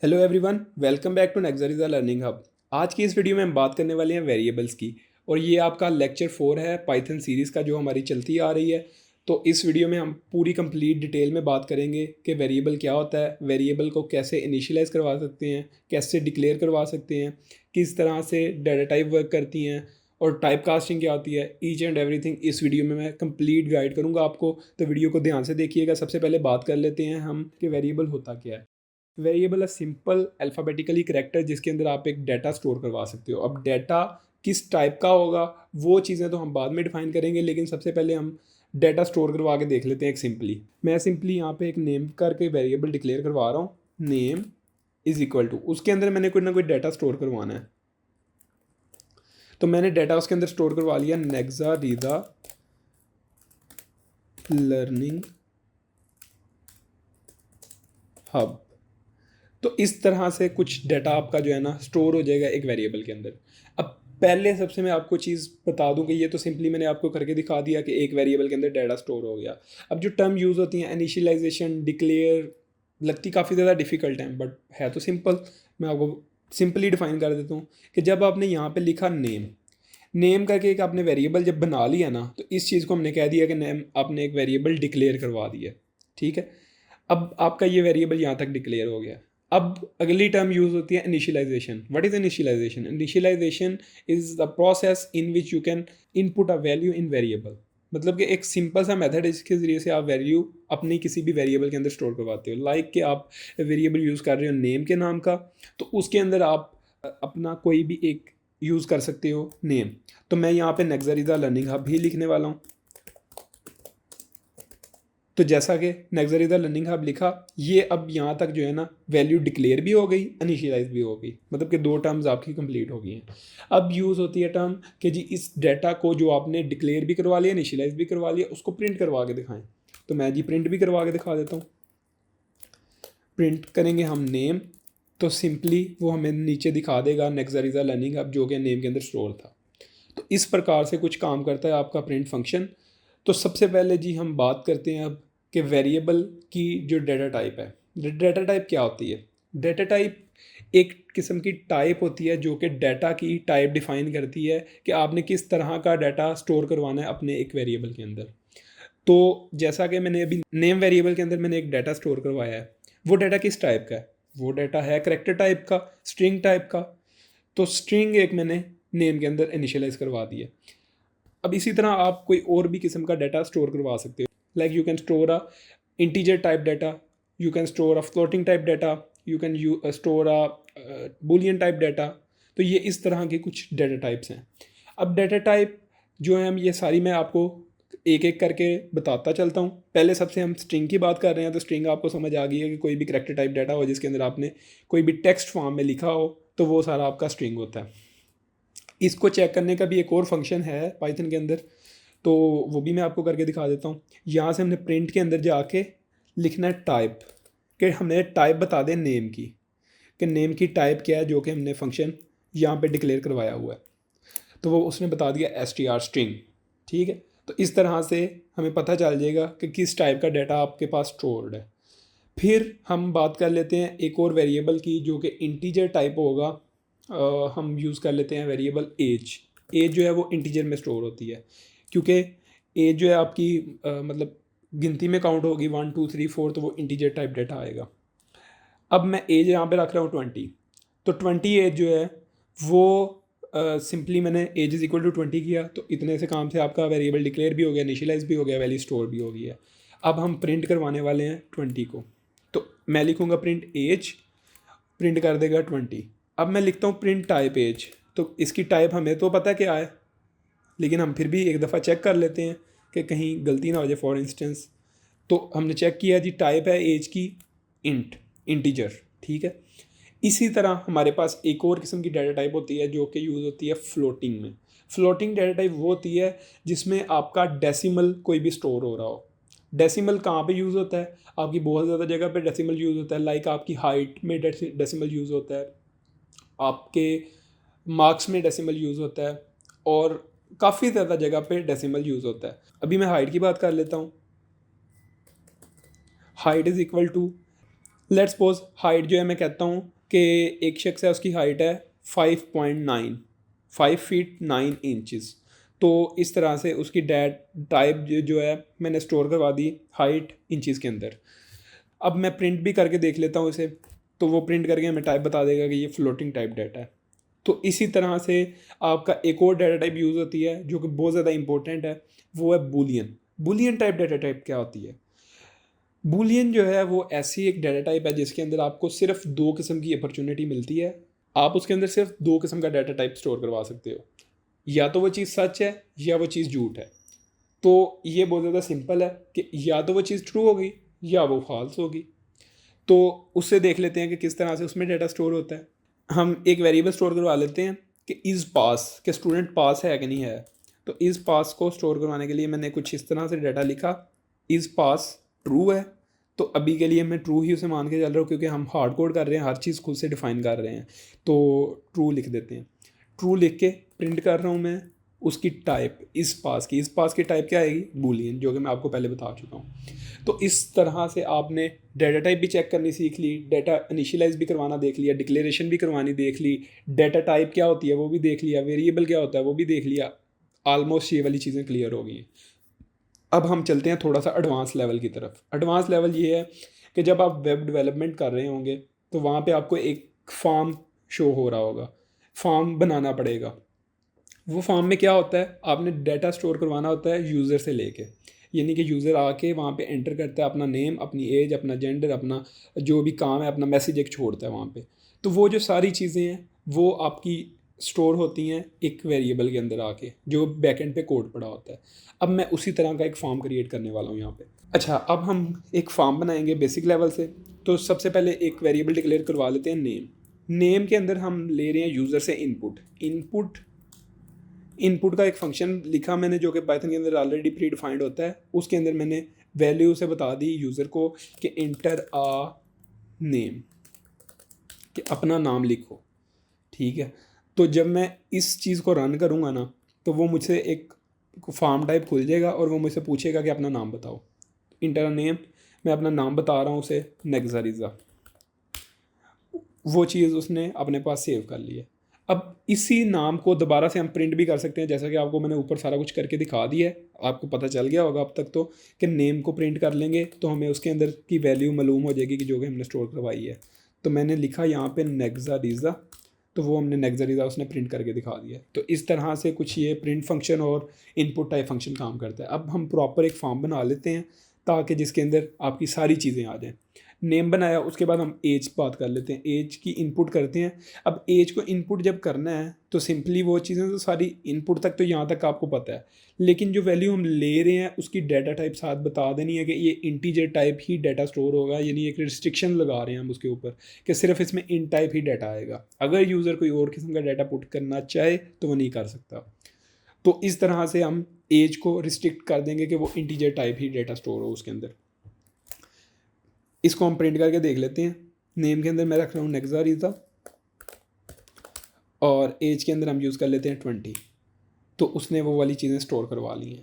Hello everyone, welcome back to नेक्सरिजा learning hub. आज की इस वीडियो में हम बात करने वाले हैं वेरिएबल्स की। और ये आपका लेक्चर 4 है पाइथन सीरीज़ का जो हमारी चलती आ रही है। तो इस वीडियो में हम पूरी कंप्लीट डिटेल में बात करेंगे कि वेरिएबल क्या होता है, वेरिएबल को कैसे इनिशियलाइज करवा सकते हैं, कैसे डिक्लेयर करवा सकते हैं, किस तरह से डाटा टाइप वर्क करती हैं और टाइप कास्टिंग क्या होती है। ईच एंड एवरीथिंग इस वीडियो में मैं कंप्लीट गाइड करूँगा आपको। तो वीडियो को ध्यान से देखिएगा। सबसे पहले बात कर लेते हैं हम कि वेरिएबल होता क्या है। वेरिएबल है सिंपल अल्फ़ाबेटिकली करैक्टर जिसके अंदर आप एक डाटा स्टोर करवा सकते हो। अब डाटा किस टाइप का होगा वो चीज़ें तो हम बाद में डिफाइन करेंगे, लेकिन सबसे पहले हम डाटा स्टोर करवा के देख लेते हैं। एक मैं सिंपली यहाँ पे एक नेम करके वेरिएबल डिक्लेयर करवा रहा हूँ। नेम इज़ इक्वल टू, उसके अंदर मैंने कोई ना कोई डाटा स्टोर करवाना है। तो मैंने डाटा उसके अंदर स्टोर करवा लिया, नेक्सरिजा लर्निंग हब। तो इस तरह से कुछ डाटा आपका जो है ना स्टोर हो जाएगा एक वेरिएबल के अंदर। अब पहले सबसे मैं आपको चीज़ बता दूं कि ये तो सिंपली मैंने आपको करके दिखा दिया कि एक वेरिएबल के अंदर डाटा स्टोर हो गया। अब जो टर्म यूज़ होती हैं इनिशियलाइजेशन, डिक्लेयर, लगती काफ़ी ज़्यादा डिफ़िकल्ट हैं बट है तो सिंपल। मैं आपको सिंपली डिफाइन कर देता हूँ कि जब आपने यहाँ पे लिखा नेम, नेम करके एक आपने वेरिएबल जब बना लिया ना, तो इस चीज़ को हमने कह दिया कि नेम आपने एक वेरिएबल डिक्लेयर करवा दिया। ठीक है, अब आपका ये वेरिएबल यहाँ तक डिक्लेयर हो गया। अब अगली टर्म यूज होती है initialization. What is initialization? Initialization is the process in which you can input a value in variable. मतलब कि एक सिंपल सा मेथड है जिसके ज़रिए से आप वैल्यू अपनी किसी भी वेरिएबल के अंदर स्टोर करवाते हो। लाइक कि आप वेरिएबल यूज़ कर रहे हो नेम के नाम का, तो उसके अंदर आप अपना कोई भी एक यूज़ कर सकते हो नेम। तो मैं यहाँ पे नेक्सरिजा लर्निंग हब भी लिखने वाला हूँ। तो जैसा कि नेक्सरिजा लर्निंग हब लिखा, ये अब यहाँ तक जो है ना वैल्यू डिक्लेयर भी हो गई, इनिशियलाइज भी हो गई, मतलब कि दो टर्म्स आपकी कंप्लीट हो गई हैं। अब यूज़ होती है टर्म कि जी इस डाटा को जो आपने डिक्लेयर भी करवा लिया, इनिशियलाइज भी करवा लिया, उसको प्रिंट करवा के दिखाएं। तो मैं जी प्रिंट भी करवा के दिखा देता हूँ। प्रिंट करेंगे हम नेम, तो सिंपली वो हमें नीचे दिखा देगा नेक्सरिजा लर्निंग हब जो कि नेम के अंदर स्टोर था। तो इस प्रकार से कुछ काम करता है आपका प्रिंट फंक्शन। तो सबसे पहले जी हम बात करते हैं अब कि वेरिएबल की जो डाटा टाइप है। डाटा टाइप क्या होती है? डाटा टाइप एक किस्म की टाइप होती है जो कि डाटा की टाइप डिफाइन करती है कि आपने किस तरह का डाटा स्टोर करवाना है अपने एक वेरिएबल के अंदर। तो जैसा कि मैंने अभी नेम वेरिएबल के अंदर मैंने एक डाटा स्टोर करवाया है, वो डाटा किस टाइप का है? वो डाटा है करैक्टर टाइप का, स्ट्रिंग टाइप का। तो स्ट्रिंग एक मैंने नेम के अंदर इनिशियलाइज करवा दी है। अब इसी तरह आप कोई और भी किस्म का डाटा स्टोर करवा सकते हो। Like you can store a integer type data, you can store a floating type data, you can store a Boolean type data. तो ये इस तरह के कुछ डाटा टाइप्स हैं। अब डाटा टाइप जो है हम ये सारी मैं आपको एक एक करके बताता चलता हूँ। पहले सबसे हम स्ट्रिंग की बात कर रहे हैं, तो स्ट्रिंग आपको समझ आ गई है कि कोई भी करैक्टर टाइप डाटा हो जिसके अंदर आपने कोई भी टेक्स्ट फॉर्म में लिखा हो, तो वो सारा आपका स्ट्रिंग होता है। इसको चेक करने का भी एक और फंक्शन है पाइथन के अंदर, तो वो भी मैं आपको करके दिखा देता हूँ। यहाँ से हमने प्रिंट के अंदर जाके लिखना है टाइप, कि हमने टाइप बता दें नेम की, कि नेम की टाइप क्या है जो कि हमने फंक्शन यहाँ पे डिक्लेयर करवाया हुआ है। तो वो उसने बता दिया str स्ट्रिंग। ठीक है, तो इस तरह से हमें पता चल जाएगा कि किस टाइप का डाटा आपके पास स्टोर्ड है। फिर हम बात कर लेते हैं एक और वेरिएबल की जो कि इंटीजर टाइप होगा। हम यूज़ कर लेते हैं वेरिएबल एज। एज जो है वो इंटीजर में स्टोर होती है, क्योंकि एज जो है आपकी मतलब गिनती में काउंट होगी 1 2 3 4, तो वो इंटीजर टाइप डाटा आएगा। अब मैं एज यहाँ पे रख रहा हूँ 20। तो 20 एज जो है वो सिंपली मैंने एज इज इक्वल टू 20 किया, तो इतने से काम से आपका वेरिएबल डिक्लेयर भी हो गया, इनिशियलाइज भी हो गया, वैल्यू स्टोर भी हो गई है। अब हम प्रिंट करवाने वाले हैं 20 को। तो मैं लिखूँगा प्रिंट एज, प्रिंट कर देगा 20। अब मैं लिखता हूँ प्रिंट टाइप एज। तो इसकी टाइप हमें तो पता क्या है, लेकिन हम फिर भी एक दफ़ा चेक कर लेते हैं कि कहीं गलती ना हो जाए। फॉर इंस्टेंस, तो हमने चेक किया जी टाइप है एज की इंट, इंटीजर। ठीक है, इसी तरह हमारे पास एक और किस्म की डाटा टाइप होती है जो कि यूज़ होती है फ्लोटिंग में। फ्लोटिंग डाटा टाइप वो होती है जिसमें आपका डेसिमल कोई भी स्टोर हो रहा हो। डेसिमल कहाँ पे यूज़ होता है? आपकी बहुत ज़्यादा जगह पे डेसिमल यूज़ होता है। लाइक आपकी हाइट में डेसिमल यूज़ होता है, आपके मार्क्स में डेसिमल यूज़ होता है, और काफ़ी ज़्यादा जगह पे डेसिमल यूज़ होता है। अभी मैं हाइट की बात कर लेता हूँ। Height is equal to, let's suppose height जो है मैं कहता हूँ कि एक शख्स है उसकी हाइट है 5.9 5 फीट 9 इंचज़। तो इस तरह से उसकी टाइप जो है मैंने स्टोर करवा दी हाइट इंचज़ के अंदर। अब मैं प्रिंट भी करके देख लेता हूँ इसे, तो वो प्रिंट करके हमें टाइप बता देगा कि ये फ्लोटिंग टाइप डाटा है। तो इसी तरह से आपका एक और डाटा टाइप यूज़ होती है जो कि बहुत ज़्यादा इंपॉर्टेंट है, वो है Boolean. Boolean type data type क्या होती है? बूलियन जो है वो ऐसी एक डाटा टाइप है जिसके अंदर आपको सिर्फ दो किस्म की अपॉर्चुनिटी मिलती है। आप उसके अंदर सिर्फ दो किस्म का डाटा टाइप स्टोर करवा सकते हो, या तो वो चीज़ सच है या वो चीज़ झूठ है। तो ये बहुत ज़्यादा सिंपल है कि या तो वो चीज़ ट्रू होगी या वो फॉल्स होगी। तो उससे देख लेते हैं कि किस तरह से उसमें डाटा स्टोर होता है। हम एक वेरिएबल स्टोर करवा लेते हैं कि इज़ पास, कि स्टूडेंट पास है कि नहीं है। तो इज़ पास को स्टोर करवाने के लिए मैंने कुछ इस तरह से डाटा लिखा, इज़ पास ट्रू है। तो अभी के लिए मैं ट्रू ही उसे मान के चल रहा हूँ क्योंकि हम हार्ड कोड कर रहे हैं, हर चीज़ खुद से डिफाइन कर रहे हैं। तो ट्रू लिख देते हैं। ट्रू लिख के प्रिंट कर रहा हूँ मैं उसकी टाइप इस पास की टाइप क्या आएगी? बूलियन, जो कि मैं आपको पहले बता चुका हूँ। तो इस तरह से आपने डाटा टाइप भी चेक करनी सीख ली, डाटा इनिशियलाइज भी करवाना देख लिया, डिक्लेरेशन भी करवानी देख ली, डाटा टाइप क्या होती है वो भी देख लिया, वेरिएबल क्या होता है वो भी देख लिया। ऑलमोस्ट ये वाली चीज़ें क्लियर हो गई हैं। अब हम चलते हैं थोड़ा सा एडवांस लेवल की तरफ। एडवांस लेवल ये है कि जब आप वेब डेवलपमेंट कर रहे होंगे तो वहाँ पे आपको एक फॉर्म शो हो रहा होगा, फॉर्म बनाना पड़ेगा। वो फॉर्म में क्या होता है, आपने डाटा स्टोर करवाना होता है यूज़र से लेके, यानी कि यूज़र आके वहाँ पे एंटर करता है अपना नेम, अपनी एज, अपना जेंडर, अपना जो भी काम है, अपना मैसेज एक छोड़ता है वहाँ पे। तो वो जो सारी चीज़ें हैं वो आपकी स्टोर होती हैं एक वेरिएबल के अंदर आके, जो बैकएंड पे कोड पड़ा होता है। अब मैं उसी तरह का एक फॉर्म क्रिएट करने वाला हूँ यहाँ पे। अच्छा, अब हम एक फॉर्म बनाएंगे बेसिक लेवल से। तो सबसे पहले एक वेरिएबल डिक्लेयर करवा लेते हैं नेम। नेम के अंदर हम ले रहे हैं यूज़र से इनपुट इनपुट का एक फंक्शन लिखा मैंने जो कि पाइथन के अंदर ऑलरेडी प्री डिफाइंड होता है। उसके अंदर मैंने वैल्यू से बता दी यूज़र को कि इंटर आ नेम, कि अपना नाम लिखो। ठीक है, तो जब मैं इस चीज़ को रन करूँगा ना तो वो मुझसे एक फॉर्म टाइप खुल जाएगा और वो मुझसे पूछेगा कि अपना नाम बताओ। इंटर नेम, मैं अपना नाम बता रहा हूँ उसे, नेक्जा रिज़ा। वो चीज़ उसने अपने पास सेव कर ली है। अब इसी नाम को दोबारा से हम प्रिंट भी कर सकते हैं, जैसा कि आपको मैंने ऊपर सारा कुछ करके दिखा दिया है। आपको पता चल गया होगा अब तक तो कि नेम को प्रिंट कर लेंगे तो हमें उसके अंदर की वैल्यू मालूम हो जाएगी कि जो कि हमने स्टोर करवाई है। तो मैंने लिखा यहाँ पे नेक्जा रिज़ा, तो वो हमने नेक्जा रिज़ा उसने प्रिंट करके दिखा दिया। तो इस तरह से कुछ ये प्रिंट फंक्शन और इनपुट टाइप फंक्शन काम करता है। अब हम प्रॉपर एक फॉर्म बना लेते हैं ताकि जिसके अंदर आपकी सारी चीज़ें आ जाएँ। नेम बनाया, उसके बाद हम एज बात कर लेते हैं, एज की इनपुट करते हैं। अब एज को इनपुट जब करना है तो सिंपली वो चीज़ें तो सारी इनपुट तक तो यहाँ तक आपको पता है, लेकिन जो वैल्यू हम ले रहे हैं उसकी डाटा टाइप साथ बता देनी है कि ये इंटीजर टाइप ही डाटा स्टोर होगा, यानी एक रिस्ट्रिक्शन लगा रहे हैं हम उसके ऊपर कि सिर्फ इसमें इन टाइप ही डाटा आएगा। अगर यूज़र कोई और किस्म का डाटा पुट करना चाहे तो वो नहीं कर सकता। तो इस तरह से हम एज को रिस्ट्रिक्ट कर देंगे कि वो इंटीजर टाइप ही डाटा स्टोर हो उसके अंदर। इसको हम प्रिंट करके देख लेते हैं। नेम के अंदर मैं रख रहा हूँ नेक्जा रिज़ा और एज के अंदर हम यूज़ कर लेते हैं 20। तो उसने वो वाली चीज़ें स्टोर करवा ली हैं।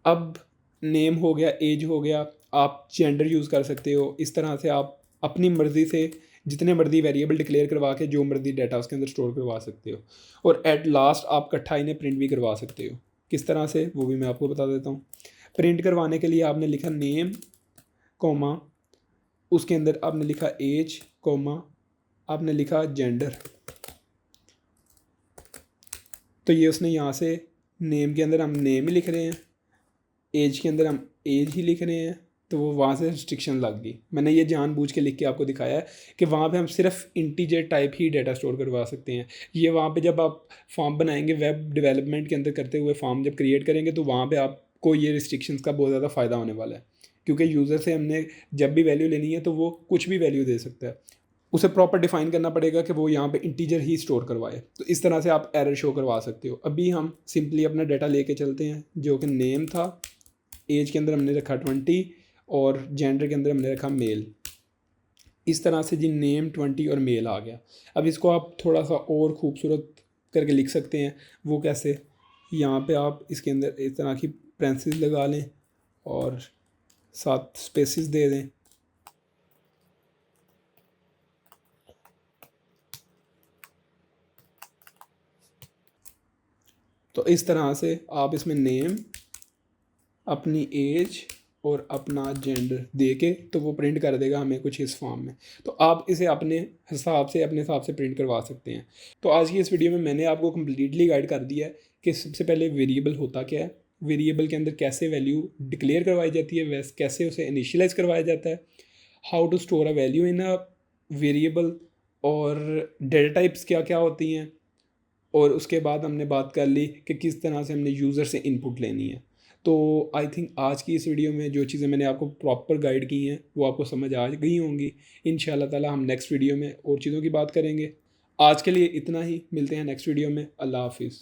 अब नेम हो गया, एज हो गया, आप जेंडर यूज़ कर सकते हो। इस तरह से आप अपनी मर्ज़ी से जितने मर्जी वेरिएबल डिक्लेयर करवा के जो मर्जी डाटा उसके अंदर स्टोर करवा सकते हो। और एट लास्ट आप इकट्ठा इन्हें प्रिंट भी करवा सकते हो। किस तरह से वो भी मैं आपको बता देता हूँ। प्रिंट करवाने के लिए आपने लिखा नेम कॉमा, उसके अंदर आपने लिखा एज कॉमा, आपने लिखा जेंडर। तो ये उसने यहाँ से नेम के अंदर हम नेम ही लिख रहे हैं, एज के अंदर हम एज ही लिख रहे हैं, तो वो वहाँ से रिस्ट्रिक्शन लग गई। मैंने ये जानबूझ के लिख के आपको दिखाया है कि वहाँ पे हम सिर्फ इंटीजर टाइप ही डाटा स्टोर करवा सकते हैं। ये वहाँ पे जब आप फॉर्म बनाएंगे वेब डेवलपमेंट के अंदर करते हुए फॉर्म जब क्रिएट करेंगे तो वहाँ पे आपको ये रिस्ट्रिक्शंस का बहुत ज़्यादा फ़ायदा होने वाला है, क्योंकि यूज़र से हमने जब भी वैल्यू लेनी है तो वो कुछ भी वैल्यू दे सकता है। उसे प्रॉपर डिफाइन करना पड़ेगा कि वो यहाँ पे इंटीजर ही स्टोर करवाए। तो इस तरह से आप एरर शो करवा सकते हो। अभी हम सिंपली अपना डाटा लेके चलते हैं जो कि नेम था, एज के अंदर हमने रखा 20 और जेंडर के अंदर हमने रखा मेल। इस तरह से जी नेम 20 और मेल आ गया। अब इसको आप थोड़ा सा और ख़ूबसूरत करके लिख सकते हैं। वो कैसे, यहाँ पे आप इसके अंदर इस तरह की पेरेंथेसिस लगा लें और 7 स्पेसिस दे दें। तो इस तरह से आप इसमें नेम, अपनी एज और अपना जेंडर दे के तो वो प्रिंट कर देगा हमें कुछ इस फॉर्म में। तो आप इसे अपने हिसाब से प्रिंट करवा सकते हैं। तो आज की इस वीडियो में मैंने आपको कम्प्लीटली गाइड कर दिया है कि सबसे पहले वेरिएबल होता क्या है, वेरिएबल के अंदर कैसे वैल्यू डिक्लेयर करवाई जाती है, वैसे कैसे उसे इनिशियलाइज करवाया जाता है, how to store a value in a variable, और डेटा टाइप्स क्या क्या होती हैं, और उसके बाद हमने बात कर ली कि किस तरह से हमने यूज़र से इनपुट लेनी है। तो आई थिंक आज की इस वीडियो में जो चीज़ें मैंने आपको प्रॉपर गाइड की हैं वो आपको समझ आ गई होंगी। इंशाल्लाह ताला हम नेक्स्ट वीडियो में और चीज़ों की बात करेंगे। आज के लिए इतना ही, मिलते हैं नेक्स्ट वीडियो में। अल्लाह हाफिज़।